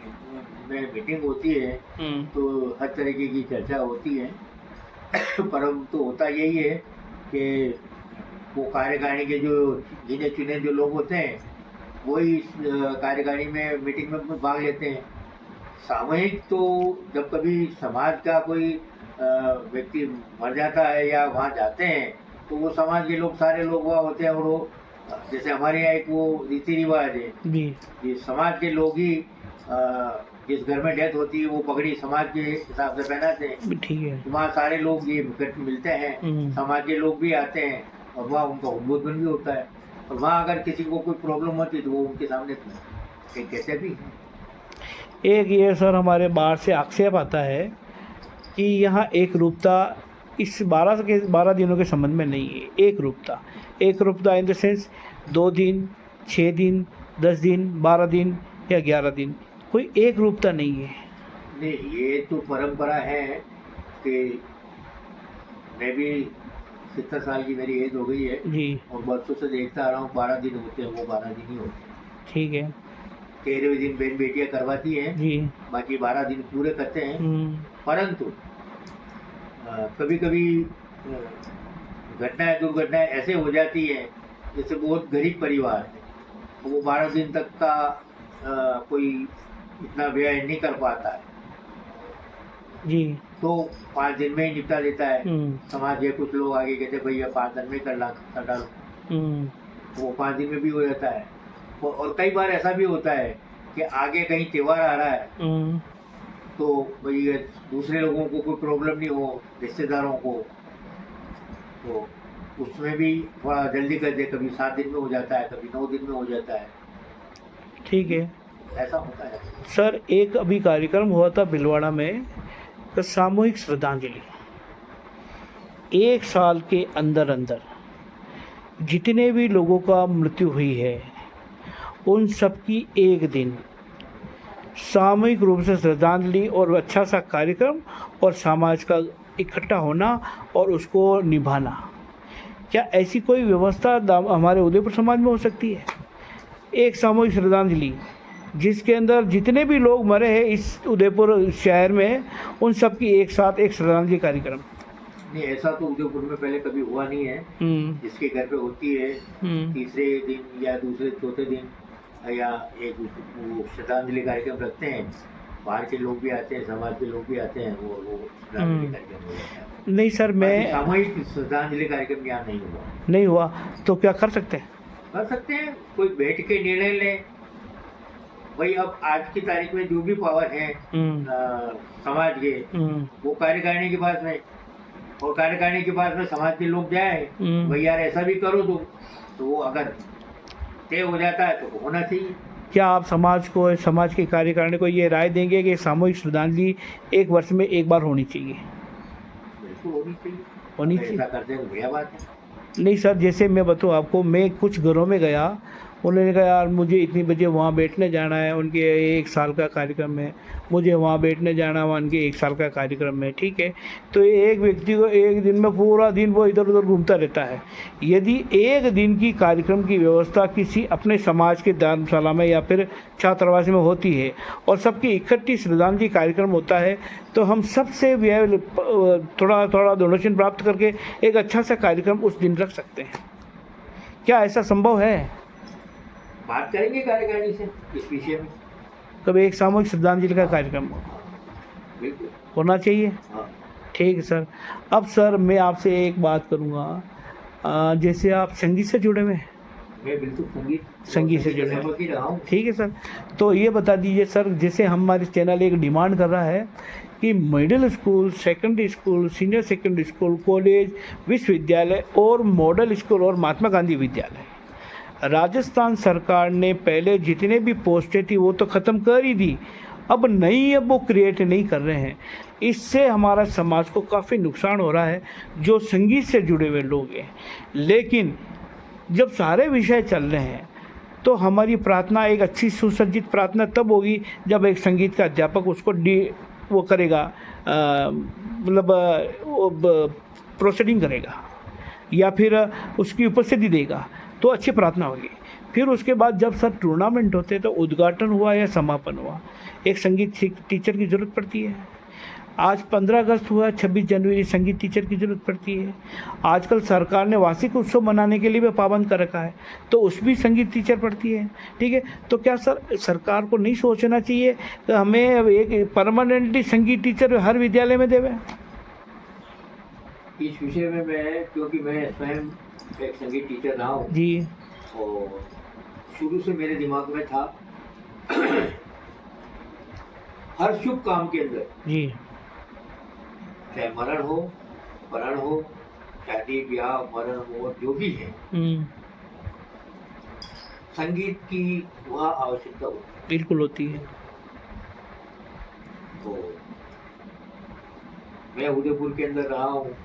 में मीटिंग होती है तो हर तरीके की चर्चा होती है। परंतु होता यही है कि वो कार्यकारिणी के जो गिने चुने जो लोग होते हैं वही इस कार्यकारिणी में मीटिंग में भाग लेते हैं। सामूहिक तो जब कभी समाज का कोई व्यक्ति मर जाता है या वहाँ जाते हैं तो वो समाज के लोग सारे लोग वहाँ होते हैं और वो जैसे हमारे यहाँ एक वो रीति रिवाज है ये समाज के लोग ही जिस घर में डेथ होती है वो पगड़ी समाज के हिसाब से पहनाते हैं। ठीक है। वहाँ सारे लोग ये मिलते हैं, समाज के लोग भी आते हैं और वहाँ उनका उद्बोधन भी होता है। और वहाँ अगर किसी को कोई प्रॉब्लम होती है तो वो उनके सामने कहते भी हैं। एक ये सर हमारे बाहर से आक्षेप आता है कि यहाँ एक रूपता इस 12 दिनों के संबंध में नहीं है। एक रूपता इन द सेंस 2 दिन, 6 दिन, 10 दिन, 12 दिन या 11 दिन, कोई एक रूपता नहीं है। नहीं, ये तो परंपरा है कि मैं भी 70 साल की मेरी एज हो गई है जी, और बरसों से देखता आ रहा हूँ 12 दिन होते हैं, वो 12 दिन ही होते हैं। ठीक है। 13वें दिन बहन बेटियाँ करवाती हैं जी, बाकी 12 दिन पूरे करते हैं। परंतु कभी कभी घटनाएं दुर्घटनाएं ऐसे हो जाती है जैसे बहुत गरीब परिवार है वो 12 दिन तक का कोई इतना व्यय नहीं कर पाता है जी, तो 5 दिन में ही निपटा देता है। समाज के कुछ लोग आगे कहते भैया 5 दिन में कर डालो, वो 5 दिन में भी हो जाता है। और कई बार ऐसा भी होता है कि आगे कहीं त्योहार आ रहा है तो भाई दूसरे लोगों को कोई प्रॉब्लम नहीं हो, रिश्तेदारों को, तो उसमें भी थोड़ा जल्दी कर दे, कभी 7 दिन में हो जाता है, कभी 9 दिन में हो जाता है। ठीक है, ऐसा होता है। सर एक अभी कार्यक्रम हुआ था भिलवाड़ा में, तो सामूहिक श्रद्धांजलि। 1 साल के अंदर जितने भी लोगों का मृत्यु हुई है उन सबकी एक दिन सामूहिक रूप से श्रद्धांजलि और अच्छा सा कार्यक्रम और समाज का इकट्ठा होना और उसको निभाना, क्या ऐसी कोई व्यवस्था हमारे उदयपुर समाज में हो सकती है? एक सामूहिक श्रद्धांजलि जिसके अंदर जितने भी लोग मरे हैं इस उदयपुर शहर में उन सब की एक साथ एक श्रद्धांजलि कार्यक्रम। नहीं, ऐसा तो उदयपुर में पहले कभी हुआ नहीं है। जिसके घर पे होती है तीसरे दिन या दूसरे चौथे दिन या एक श्रद्धांजलि कार्यक्रम रखते हैं, बाहर के लोग भी आते हैं, समाज के लोग भी आते हैं, वो श्रद्धांजलि कार्यक्रम हो जाता है। नहीं सर, मैं सामूहिक श्रद्धांजलि कार्यक्रम यहाँ नहीं हुआ। तो क्या कर सकते हैं? कोई बैठ के निर्णय ले भाई अब आज की तारीख में जो भी पावर है समाज के वो कार्यकारिणी के पास में, और कार्यकारिणी के पास में समाज के लोग जाए भाई यार ऐसा भी करो तो वो अगर तय हो जाता है तो होना चाहिए। क्या आप समाज की कार्यकारिणी को ये राय देंगे कि सामूहिक श्रद्धांजलि 1 वर्ष में एक बार होनी चाहिए? बिल्कुल होनी चाहिए। ऐसा करते हैं बढ़िया बात है। नहीं सर, जैसे मैं बताऊँ आपको, मैं कुछ घरों में गया, उन्होंने कहा यार मुझे इतनी बजे वहाँ बैठने जाना है, उनके 1 साल का कार्यक्रम है, मुझे वहाँ बैठने जाना है, उनके 1 साल का कार्यक्रम है। ठीक है, तो एक व्यक्ति को एक दिन में पूरा दिन वो इधर उधर घूमता रहता है। यदि 1 दिन की कार्यक्रम की व्यवस्था किसी अपने समाज के धर्मशाला में या फिर छात्रावास में होती है और सबकी इकट्ठी श्रद्धांजलि कार्यक्रम होता है तो हम सबसे थोड़ा डोनेशन प्राप्त करके एक अच्छा सा कार्यक्रम उस दिन रख सकते हैं। क्या ऐसा संभव है? बात करेंगे कार्यकारिणी से इस विषय में। कभी एक सामूहिक श्रद्धांजलि का कार्यक्रम बिल्कुल होना चाहिए। हाँ। ठीक है सर। अब सर मैं आपसे एक बात करूँगा, जैसे आप संगीत से जुड़े हुए हैं? मैं बिल्कुल संगीत से जुड़े सहमत ही रहा हूँ। ठीक है सर। तो ये बता दीजिए सर, जैसे हमारे चैनल एक डिमांड कर रहा है कि middle school, secondary school, senior secondary school, college, विश्वविद्यालय और मॉडल स्कूल और महात्मा गांधी विद्यालय, राजस्थान सरकार ने पहले जितने भी पोस्टें थी वो तो ख़त्म कर ही दी, अब वो क्रिएट नहीं कर रहे हैं। इससे हमारा समाज को काफ़ी नुकसान हो रहा है जो संगीत से जुड़े हुए लोग हैं। लेकिन जब सारे विषय चल रहे हैं तो हमारी प्रार्थना, एक अच्छी सुसज्जित प्रार्थना तब होगी जब एक संगीत का अध्यापक उसको वो करेगा, मतलब प्रोसीडिंग करेगा या फिर उसकी उपस्थिति देगा, तो अच्छी प्रार्थना होगी। फिर उसके बाद जब सर टूर्नामेंट होते हैं तो उद्घाटन हुआ या समापन हुआ, एक संगीत टीचर की ज़रूरत पड़ती है। आज 15 अगस्त हुआ, 26 जनवरी, संगीत टीचर की ज़रूरत पड़ती है। आजकल सरकार ने वार्षिक उत्सव मनाने के लिए भी पाबंद कर रखा है, तो उस भी संगीत टीचर पड़ती है। ठीक है, तो क्या सर सरकार को नहीं सोचना चाहिए कि हमें एक परमानेंटली संगीत टीचर हर विद्यालय में देवे? इस विषय में मैं, क्योंकि मैं स्वयं एक संगीत टीचर रहा हूँ जी, और शुरू से मेरे दिमाग में था हर शुभ काम के अंदर जी, चाहे मरण हो, परण हो, शादी ब्याह, मरण हो, जो भी है, संगीत की वहाँ आवश्यकता होती है। बिल्कुल होती है। तो मैं उदयपुर के अंदर रहा हूँ,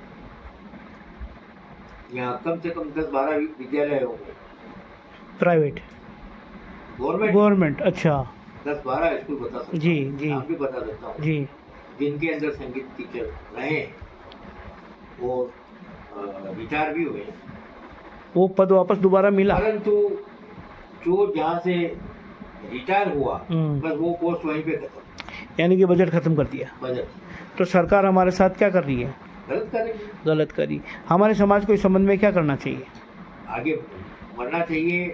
यहाँ कम से कम 10-12 विद्यालय होंगे, प्राइवेट, गवर्नमेंट, अच्छा, 10-12 स्कूल बता सकता हूँ, जी जी नाम भी बता सकता हूँ, जी, जिनके अंदर संगीत टीचर रहे, वो रिटायर भी हुए, वो पद वापस दोबारा मिला, परंतु जो जहाँ से रिटायर हुआ बस वो पोस्ट वहीं पे खत्म, यानी कि बजट खत्म कर दिया। बजट तो सरकार हमारे साथ क्या कर रही है? गलत करेगी, गलत करी। हमारे समाज को इस संबंध में क्या करना चाहिए? आगे बढ़ना चाहिए,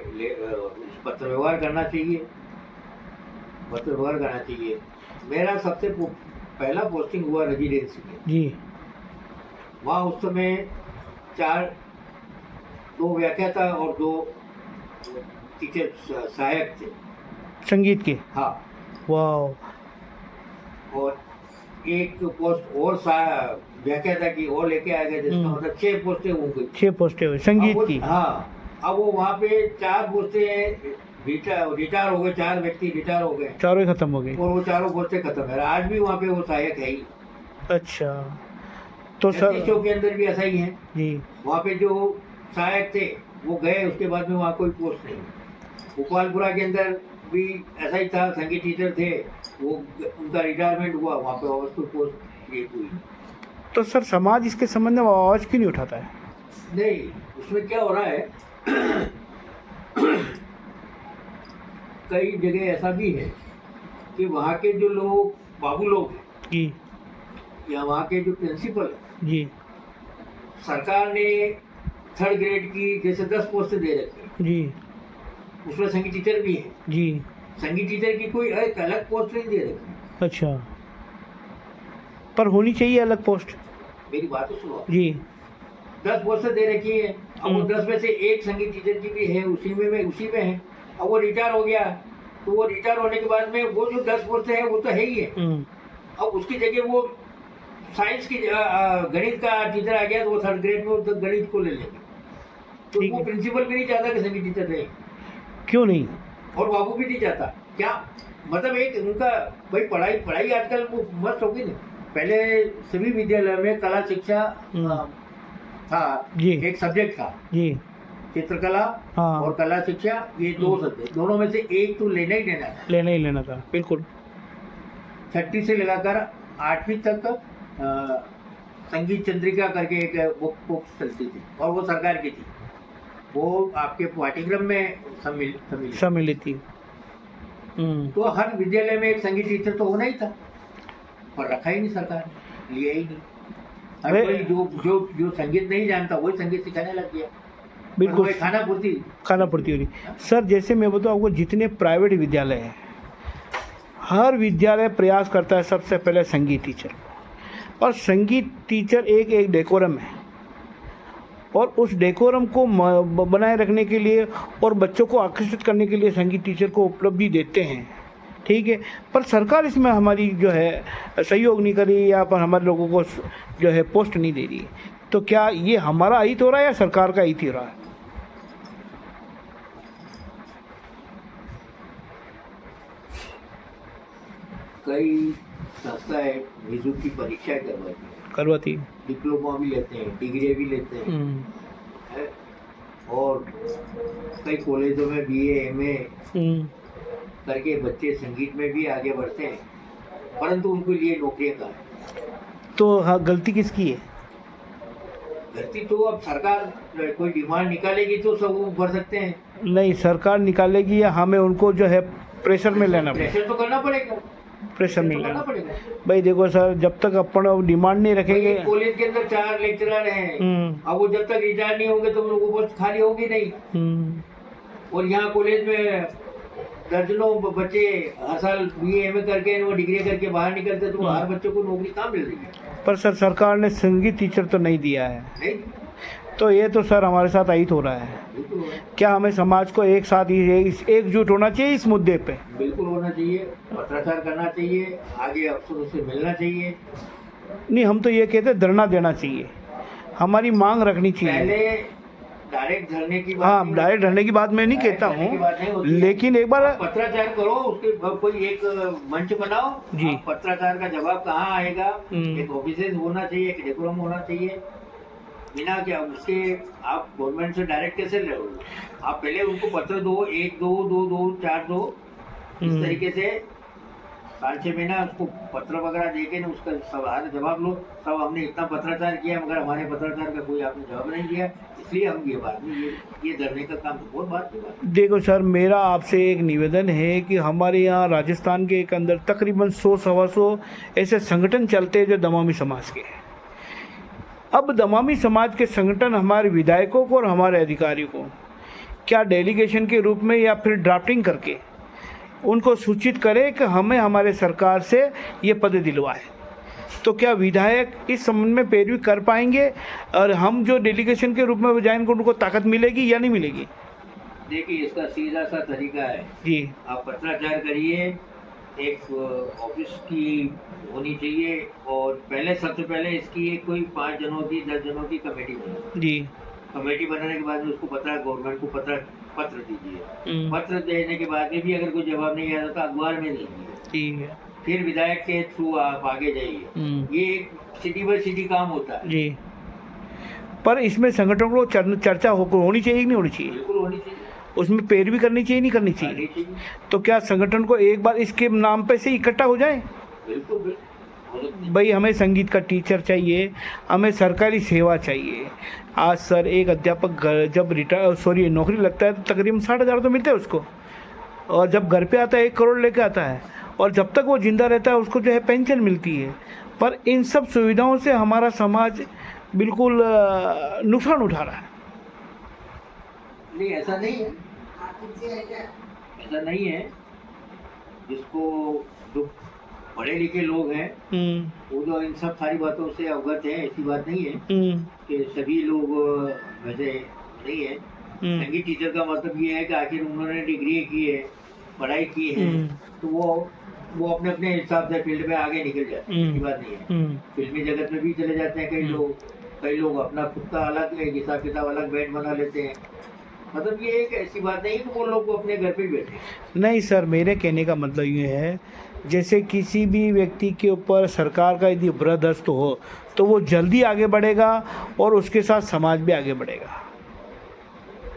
पत्र व्यवहार करना चाहिए, पत्र व्यवहार करना चाहिए। मेरा सबसे पहला पोस्टिंग हुआ रेजिडेंसी में जी, वहाँ उस समय 2 व्याख्याता और 2 टीचर सहायक थे संगीत के। हाँ, वाह। और एक पोस्ट और व्याख्याता की और लेके आ गए, जिसका मतलब 6 पोस्टें हो गई, 6 पोस्टें हुई संगीत की। हाँ, अब वो वहाँ पे 4 पोस्टें रिटायर हो गए, 4 व्यक्ति रिटायर हो गए, चारों खत्म हो गए और वो 4 पोस्टें खत्म है। आज भी वहाँ पे वो सहायक है ही। अच्छा, तो सर के अंदर भी ऐसा ही है जी, वहाँ पे जो सहायक थे वो गए, उसके बाद में वहाँ कोई पोस्ट नहीं। भोपालपुरा के अंदर भी ऐसा ही था, संगीत टीचर थे, वो उनका रिटायरमेंट हुआ, वहाँ पे और कोई पोस्ट क्रिएट हुई। तो सर समाज इसके संबंध में आवाज़ क्यों नहीं उठाता है? नहीं, उसमें क्या हो रहा है कई जगह ऐसा भी है कि वहाँ के जो लोग बाबू लोग हैं जी, या वहाँ के जो प्रिंसिपल है, जी सरकार ने 3rd ग्रेड की जैसे 10 पोस्टें दे रखी है, जी, उसमें संगीत टीचर भी है, जी, संगीत टीचर की कोई एक अलग पोस्ट नहीं दे रखी। अच्छा, पर होनी चाहिए अलग पोस्ट। मेरी बात तो सुनो जी, 10 पोस्टें दे रखी है, अब वो 10 में से एक संगीत टीचर की भी है, उसी में है। अब वो रिटायर हो गया, तो वो रिटायर होने के बाद में वो जो 10 पोस्टें हैं वो तो है ही है। अब उसकी जगह वो साइंस की गणित का टीचर आ गया, तो वो 3rd ग्रेड में वो गणित को ले लेंगे। तो वो प्रिंसिपल भी नहीं चाहता कि संगीत टीचर रहे। क्यों नहीं? और बाबू भी नहीं चाहता। क्या मतलब, एक उनका भाई पढ़ाई आजकल वो मस्त होगी ना। पहले सभी विद्यालय में कला शिक्षा था जी, एक सब्जेक्ट था जी, चित्रकला हाँ, और कला शिक्षा, ये 2 सब्जेक्ट, दोनों में से एक तो लेना ही लेना था, बिल्कुल। 6ठी से लगाकर 8वीं तक संगीत चंद्रिका करके एक बुक चलती थी और वो सरकार की थी, वो आपके पाठ्यक्रम में सम्मिलित थी। तो हर विद्यालय में एक संगीत टीचर तो होना ही था, पर रखा ही नहीं सरकार, लिया ही नहीं। हर कोई जो संगीत नहीं जानता वही संगीत सिखाने लग गया। बिल्कुल, खाना पूर्ति हो रही। सर जैसे मैं बताऊँ आपको, जितने प्राइवेट विद्यालय हैं, हर विद्यालय प्रयास करता है सबसे पहले संगीत टीचर, और संगीत टीचर एक डेकोरम है। और उस डेकोरम को बनाए रखने के लिए और बच्चों को आकर्षित करने के लिए संगीत टीचर को उपलब्धि देते हैं, ठीक है। पर सरकार इसमें हमारी जो है सहयोग नहीं कर रही या पर हमारे लोगों को जो है पोस्ट नहीं दे रही है। तो क्या ये हमारा अहित हो रहा है या सरकार का अहित हो रहा है? कई संस्थाएं निजुक की परीक्षाएं करवाती हैं, डिप्लोमा भी लेते हैं, डिग्री भी लेते हैं, है? और कई कॉलेजों में BA MA करके बच्चे संगीत में भी आगे बढ़ते हैं, परंतु उनके लिए नौकरियां कहाँ हैं? तो हाँ, गलती किसकी है? गलती तो अब सरकार कोई डिमांड निकालेगी तो सब वो भर सकते हैं। नहीं, सरकार निकालेगी या हमें उनको जो है प्रेशर में लेना पड़ेगा? प्रेशर तो करना पड़ेगा, प्रेशर में तो लेना करना पड़ेगा। भाई देखो सर, जब तक अपन डिमांड नहीं रखेंगे, कॉलेज के अंदर 4 लेक्चरर हैं, अब वो जब तक रिटायर नहीं होंगे तो वो पोस्ट खाली होगी नहीं। और यहाँ कॉलेज में दर्जनों बच्चे हर साल BA MA करके वो डिग्री करके बाहर निकलते, तो हर बच्चों को नौकरी कहाँ मिल रही है? पर सर सरकार ने संगीत टीचर तो नहीं दिया है। नहीं, तो ये तो सर हमारे साथ अहित हो रहा है। बिल्कुल हो रहा है। क्या हमें समाज को एक साथ एकजुट होना चाहिए इस मुद्दे पे? बिल्कुल होना चाहिए, पत्राचार करना चाहिए, आगे अफसरों से मिलना चाहिए। नहीं, हम तो ये कहते हैं धरना देना चाहिए, हमारी मांग रखनी चाहिए। पहले डायरेक्ट धरने की बात, हाँ, डायरेक्ट धरने की बात मैं नहीं कहता हूँ, लेकिन एक बार पत्राचार करो, उसके कोई एक मंच बनाओ जी। पत्राचार का जवाब कहाँ आएगा? एक ऑफिस होना चाहिए, एक डेकोरम होना चाहिए। बिना क्या उसके आप गवर्नमेंट से डायरेक्ट कैसे लड़ोगे? आप पहले उनको पत्र दो, 1 2 2 2 4 दो, इस तरीके से 5-6 महीना उसको पत्र वगैरह देके ना उसका सवाल जवाब लो। सब हमने इतना पत्राचार किया मगर हमारे पत्राचार का कोई आपने जवाब नहीं दिया, इसलिए हम ये बात नहीं, ये धरने का काम तो बहुत बात की बात। देखो सर, मेरा आपसे एक निवेदन है कि हमारे यहाँ राजस्थान के एक अंदर तकरीबन 100-125 ऐसे संगठन चलते हैं जो दमामी समाज के हैं। अब दमामी समाज के संगठन हमारे विधायकों को और हमारे अधिकारियों को क्या डेलीगेशन के रूप में या फिर ड्राफ्टिंग करके उनको सूचित करें कि हमें हमारे सरकार से ये पद दिलवाए, तो क्या विधायक इस संबंध में पैरवी कर पाएंगे और हम जो डेलीगेशन के रूप में जाएंगे उनको ताकत मिलेगी या नहीं मिलेगी? देखिए, इसका सीधा सा तरीका है जी, आप पत्राचार करिए, एक ऑफिस की होनी चाहिए और सबसे पहले इसकी एक कोई 5 जनों की 10 जनों की कमेटी बनाओ जी। कमेटी बनाने के बाद उसको गवर्नमेंट को पत्र दीजिए। पत्र देने के बाद में भी अगर कोई जवाब नहीं आता तो अखबार में दीजिए, ठीक है। फिर विधायक के थ्रू आप आगे जाइए। ये एक सिटी बाय सिटी काम होता है जी। पर इसमें संगठनों को चर्चा होनी चाहिए कि नहीं होनी चाहिए? बिल्कुल होनी चाहिए, उसमें पैरवी करनी चाहिए नहीं करनी चाहिए? तो क्या संगठन को एक बार इसके नाम पे से इकट्ठा हो जाए? बिल्कुल। भाई हमें संगीत का टीचर चाहिए, हमें सरकारी सेवा चाहिए। आज सर एक अध्यापक जब नौकरी लगता है तो तकरीबन 60,000 तो मिलते हैं उसको, और जब घर पे आता है 1 करोड़ लेके आता है, और जब तक वो जिंदा रहता है उसको जो है पेंशन मिलती है। पर इन सब सुविधाओं से हमारा समाज बिल्कुल नुकसान उठा रहा है। नहीं, ऐसा नहीं है, ऐसा नहीं है। जिसको जो पढ़े लिखे लोग हैं वो तो इन सब सारी बातों से अवगत है, ऐसी बात नहीं है कि सभी लोग वैसे नहीं है। संगीत टीचर का मतलब ये है कि आखिर उन्होंने डिग्री की है, पढ़ाई की है, तो वो अपने अपने हिसाब से फील्ड में आगे निकल जाते हैं, ऐसी बात नहीं है। फिल्मी जगत में भी चले जाते हैं कई लोग अपना खुद का अलग हिसाब किताब अलग बैंड बना लेते हैं। मतलब ये एक ऐसी बात नहीं है कि वो लोग अपने घर पे बैठे। नहीं सर, मेरे कहने का मतलब ये है, जैसे किसी भी व्यक्ति के ऊपर सरकार का यदि बर्दाश्त हो तो वो जल्दी आगे बढ़ेगा और उसके साथ समाज भी आगे बढ़ेगा।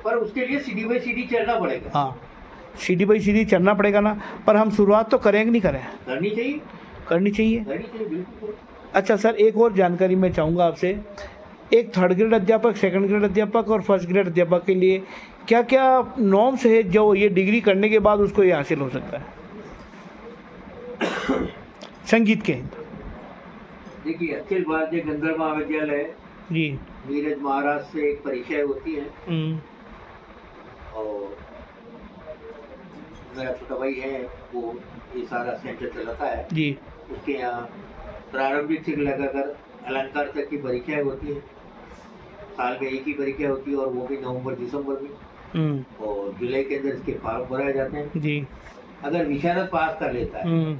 पर उसके लिए सीढ़ी बाई सीढ़ी चलना पड़ेगा। हाँ, सीढ़ी बाई सीढ़ी चलना पड़ेगा ना, पर हम शुरुआत तो करेंगे नहीं करें? करनी चाहिए, करनी चाहिए। बिल्कुल। अच्छा सर, एक और जानकारी मैं चाहूँगा आपसे, एक 3rd ग्रेड अध्यापक, 2nd ग्रेड अध्यापक और 1st ग्रेड अध्यापक के लिए क्या क्या नॉर्म्स है जो ये डिग्री करने के बाद उसको ये हासिल हो सकता है संगीत के? देखिए, अखिल भारतीय गंधर्व महाविद्यालय जी, नीरज महाराष्ट्र से एक परीक्षा होती है और मेरा छोटा भाई है वो ये सारा सेंटर चलाता है जी। उसके यहाँ प्रारंभिक से लगाकर अलंकार तक की परीक्षाएं होती है। साल में एक ही परीक्षा होती है और वो भी नवंबर दिसंबर में, और जुलाई के अंदर इसके फॉर्म भराए जाते हैं जी। अगर विशारद पास कर लेता है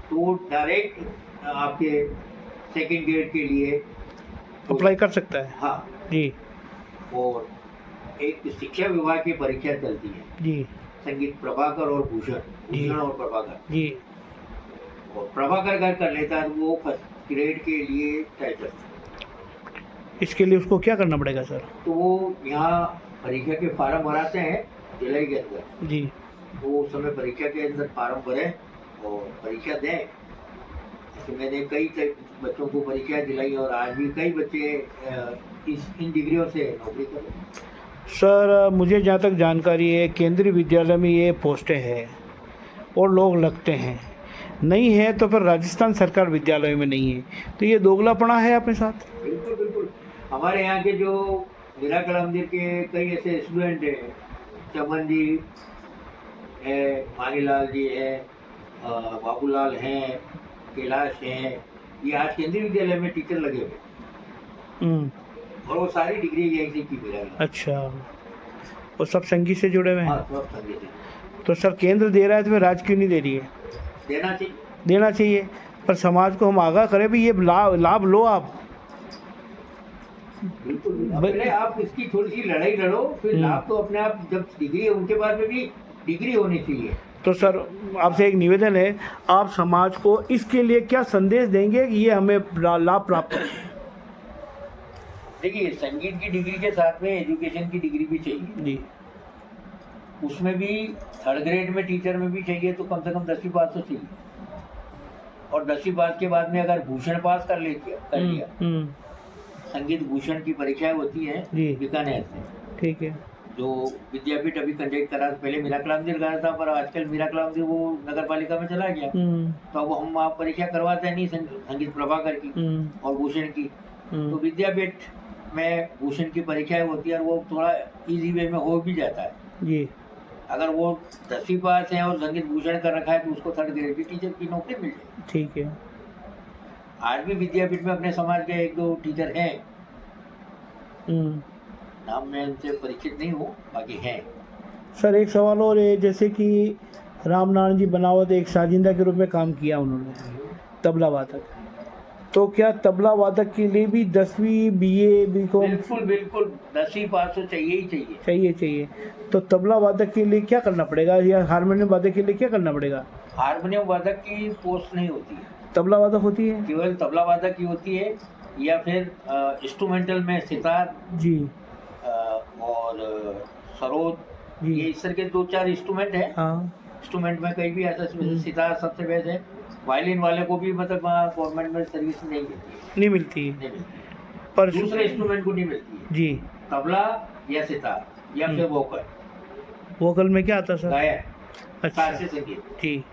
तो डायरेक्ट आपके सेकंड ग्रेड के लिए अप्लाई कर सकता है। हाँ जी। और एक शिक्षा विभाग की परीक्षा चलती है जी। संगीत प्रभाकर और भूषण, जी। और प्रभाकर जी। और प्रभाकर अगर कर लेता है तो वो फर्स्ट ग्रेड के लिए तय करता है। इसके लिए उसको क्या करना पड़ेगा सर? तो वो यहाँ परीक्षा के फार्म भराते हैं जुलाई के अंदर जी। वो उस समय परीक्षा के अंदर फार्म भरें और परीक्षा दें। तो मैंने कई बच्चों को परीक्षा दिलाई और आज भी कई बच्चे इन डिग्रियों से नौकरी कर रहे हैं। सर मुझे जहाँ तक जानकारी है केंद्रीय विद्यालय में ये पोस्टें हैं और लोग लगते हैं, नहीं है तो फिर राजस्थान सरकार विद्यालय में नहीं है, तो ये दोगलापना है अपने साथ। बिल्कुल बिल्कुल। हमारे यहाँ के जो मीरा कला मंदिर के कई ऐसे स्टूडेंट हैं, चमन जी है, मानीलाल जी है, बाबूलाल हैं, कैलाश हैं, ये आज केंद्रीय विद्यालय में टीचर लगे हुए और वो सारी डिग्री यहीं से की मेरा। अच्छा, वो सब संगीत से जुड़े हुए हैं। हाँ, सब संगीत से। तो सर केंद्र दे रहा है तो फिर राज्य क्यों नहीं दे रही है? देना चाहिए, पर समाज को हम आगाह करें भी ये लाभ लो आप। बिल्कुल। पहले आप इसकी थोड़ी सी लड़ाई लड़ो, फिर लाभ तो अपने आप, जब डिग्री है उनके पास में भी डिग्री होनी चाहिए। तो सर आपसे एक निवेदन है, आप समाज को इसके लिए क्या संदेश देंगे कि ये हमें लाभ प्राप्त हो? देखिए, संगीत की डिग्री के साथ में एजुकेशन की डिग्री भी चाहिए जी। उसमें भी थर्ड ग्रेड में टीचर में भी चाहिए तो कम से कम 10वीं पास तो चाहिए, और 10वीं पास के बाद में अगर भूषण पास कर लिया संगीत भूषण की परीक्षाएं होती है बीकानेर से, ठीक है, जो विद्यापीठ अभी कंडक्ट करा। पहले मीरा कला मंदिर गया था, पर आजकल मीरा कला मंदिर वो नगर पालिका में चला गया, तो अब हम आप परीक्षा करवाते नहीं संगीत प्रभाकर की और भूषण की। तो विद्यापीठ में भूषण की परीक्षाएं होती है और वो थोड़ा इजी वे में हो भी जाता है जी। अगर वो 10वीं पास है और संगीत भूषण कर रखा है तो उसको थर्ड ग्रेड की टीचर की नौकरी मिल जाएगी। ठीक है। आज भी विद्यापीठ में अपने समाज के 1-2 टीचर हैं, नाम मैं उनसे परिचित नहीं हूँ, बाकी हैं। सर एक सवाल और है, जैसे कि रामनारायण जी बनावत एक साजिंदा के रूप में काम किया उन्होंने, तबला वादक, तो क्या तबला वादक के लिए भी 10वीं BA BCom? बिल्कुल 10वीं पास तो चाहिए ही चाहिए। तो तबला वादक के लिए क्या करना पड़ेगा, या हारमोनियम वादक के लिए क्या करना पड़ेगा? हारमोनियम वादक की पोस्ट नहीं होती है, तबला वादक होती है, केवल तबला वादक की होती है, या फिर इंस्ट्रूमेंटल में सितार जी और सरोद, ये इस तरह के 2-4 इंस्ट्रूमेंट है। इंस्ट्रूमेंट में कहीं भी ऐसा, सितार सबसे बेस्ट है। वायलिन वाले को भी मतलब गवर्नमेंट में सर्विस नहीं मिलती है, पर दूसरे इंस्ट्रूमेंट को नहीं मिलती है जी। तबला या सितार या फिर वोकल में क्या आता है सर? गायन। अच्छा संगीत जी।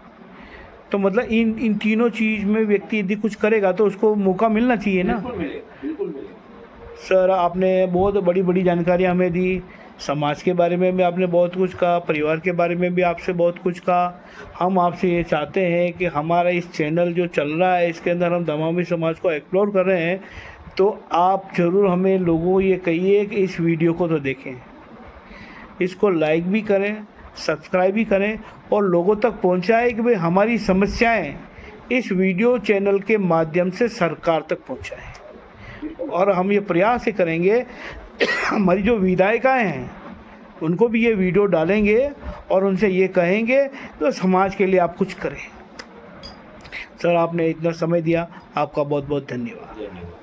तो मतलब इन तीनों चीज में व्यक्ति यदि कुछ करेगा तो उसको मौका मिलना चाहिए ना? बिल्कुल मिलेगा। सर आपने बहुत बड़ी जानकारी हमें दी, समाज के बारे में भी आपने बहुत कुछ कहा, परिवार के बारे में भी आपसे बहुत कुछ कहा। हम आपसे ये चाहते हैं कि हमारा इस चैनल जो चल रहा है इसके अंदर हम दमामी समाज को एक्सप्लोर कर रहे हैं, तो आप ज़रूर हमें लोगों ये कहिए कि इस वीडियो को तो देखें, इसको लाइक भी करें, सब्सक्राइब भी करें और लोगों तक पहुंचाएं कि भाई हमारी समस्याएं इस वीडियो चैनल के माध्यम से सरकार तक पहुंचाएं। और हम ये प्रयास करेंगे हमारी जो विधायिकाएं हैं उनको भी ये वीडियो डालेंगे और उनसे ये कहेंगे तो समाज के लिए आप कुछ करें। सर आपने इतना समय दिया, आपका बहुत बहुत धन्यवाद।